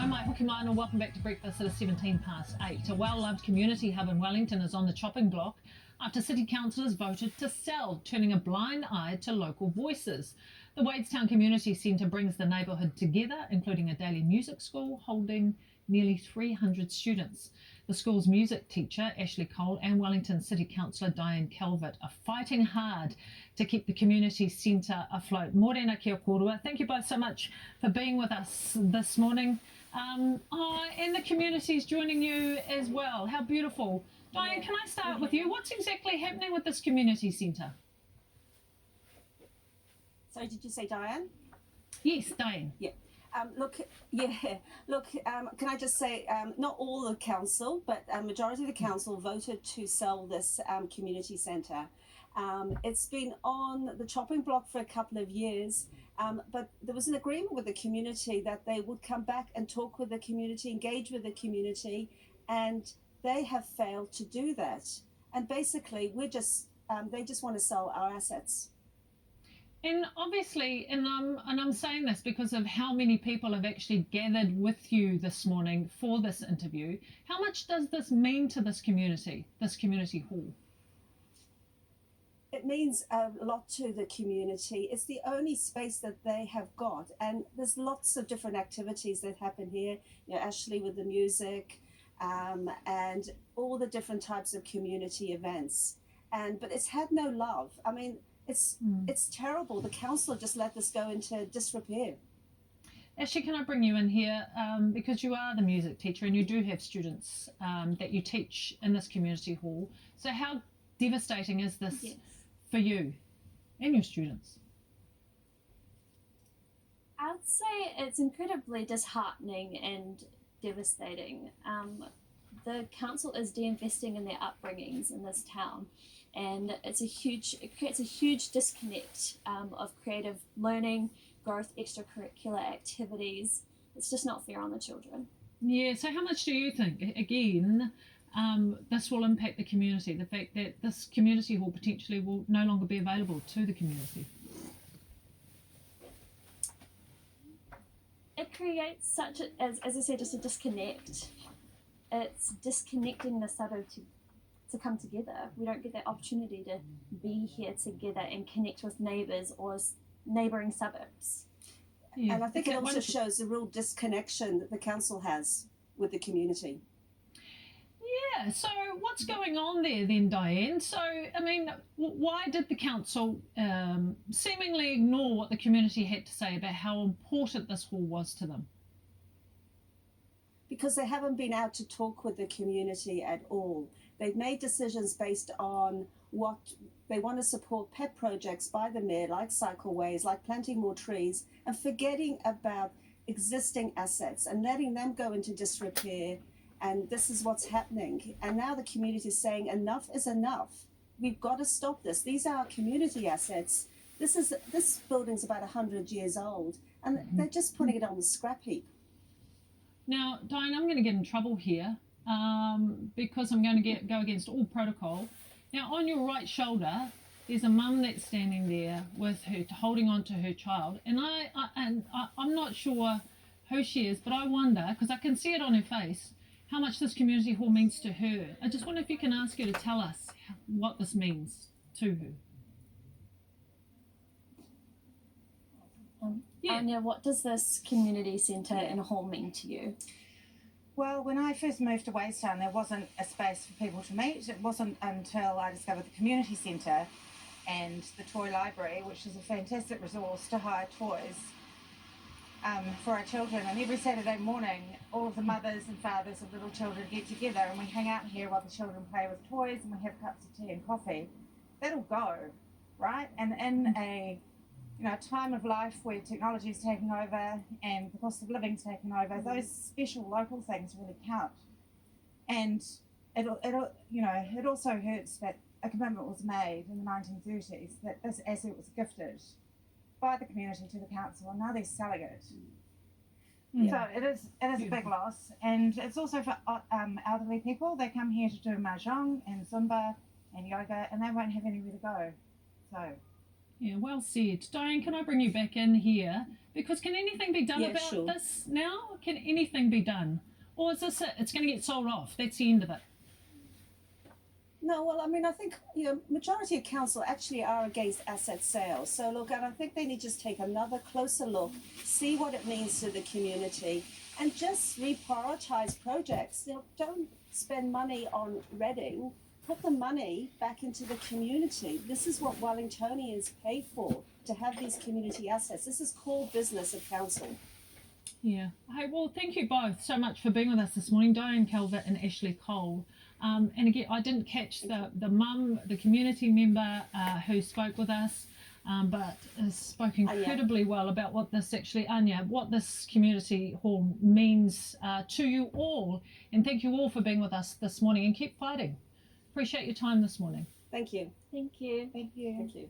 mai hoki mai and welcome back to Breakfast at 8:17. A well-loved community hub in Wellington is on the chopping block after city councillors voted to sell, turning a blind eye to local voices. The Wadestown Community Centre brings the neighbourhood together, including a daily music school holding nearly 300 students. The school's music teacher, Ashleigh Cole, and Wellington City Councilor Diane Calvert are fighting hard to keep the community centre afloat. Morena kia korua. Thank you both so much for being with us this morning. And the community's joining you as well. How beautiful. Diane, can I start with you? What's exactly happening with this community centre? So did you say Diane? Yes, Diane. Yeah. Can I just say, not all the council, but a majority of the council voted to sell this community centre. It's been on the chopping block for a couple of years, but there was an agreement with the community that they would come back and talk with the community, engage with the community, and they have failed to do that. And basically, they just want to sell our assets. And obviously, and I'm saying this because of how many people have actually gathered with you this morning for this interview. How much does this mean to this community hall? It means a lot to the community. It's the only space that they have got, and there's lots of different activities that happen here. You know, Ashleigh with the music, and all the different types of community events. But it's had no love. I mean, it's terrible. The council just let this go into disrepair. Ashleigh, can I bring you in here because you are the music teacher and you do have students that you teach in this community hall. So how devastating is this for you and your students? I'd say it's incredibly disheartening and devastating. The council is de-investing in their upbringings in this town, and it creates a huge disconnect of creative learning, growth, extracurricular activities. It's just not fair on the children. Yeah, so how much do you think, again, this will impact the community, the fact that this community hall potentially will no longer be available to the community? It creates such a, as I said, just a disconnect. It's disconnecting the suburb to come together. We don't get that opportunity to be here together and connect with neighbours or neighbouring suburbs. Yeah. And I think it also shows the real disconnection that the council has with the community. Yeah, so what's going on there then, Diane? So, I mean, why did the council seemingly ignore what the community had to say about how important this hall was to them? Because they haven't been out to talk with the community at all. They've made decisions based on what they want to support pet projects by the mayor, like cycleways, like planting more trees, and forgetting about existing assets and letting them go into disrepair. And this is what's happening. And now the community is saying enough is enough. We've got to stop this. These are our community assets. This building's about 100 years old, and they're just putting it on the scrap heap. Now, Diane, I'm going to get in trouble here because I'm going to go against all protocol. Now, on your right shoulder, there's a mum that's standing there with her, holding on to her child, and I'm not sure who she is, but I wonder, because I can see it on her face, how much this community hall means to her. I just wonder if you can ask her to tell us what this means to her. Anya, what does this community centre and hall mean to you? Well, when I first moved to Wadestown, there wasn't a space for people to meet. It wasn't until I discovered the community centre and the toy library, which is a fantastic resource to hire toys for our children. And every Saturday morning, all of the mothers and fathers of little children get together and we hang out here while the children play with toys and we have cups of tea and coffee. That'll go, right? And in a time of life where technology is taking over and the cost of living is taking over, those special local things really count. And it also hurts that a commitment was made in the 1930s that this asset was gifted by the community to the council, and now they're selling it. Yeah. So it is a big loss, and it's also for elderly people. They come here to do mahjong and Zumba and yoga, and they won't have anywhere to go. So Yeah, well said. Diane, can I bring you back in here? Because can anything be done Yeah, about sure. this now? Can anything be done? Or is this it? It's going to get sold off. That's the end of it. No, well, I mean, I think, majority of council actually are against asset sales. So look, and I think they need to just take another closer look, see what it means to the community, and just reprioritise projects. Don't spend money on Reading. Put the money back into the community. This is what Wellingtonians pay for, to have these community assets. This is core business of council. Yeah. Hey, well, thank you both so much for being with us this morning, Diane Calvert and Ashleigh Cole. And again, I didn't catch the mum, the community member who spoke with us, but spoke incredibly well about what this actually, Anya, what this community hall means to you all. And thank you all for being with us this morning, and keep fighting. Appreciate your time this morning. Thank you. Thank you. Thank you. Thank you.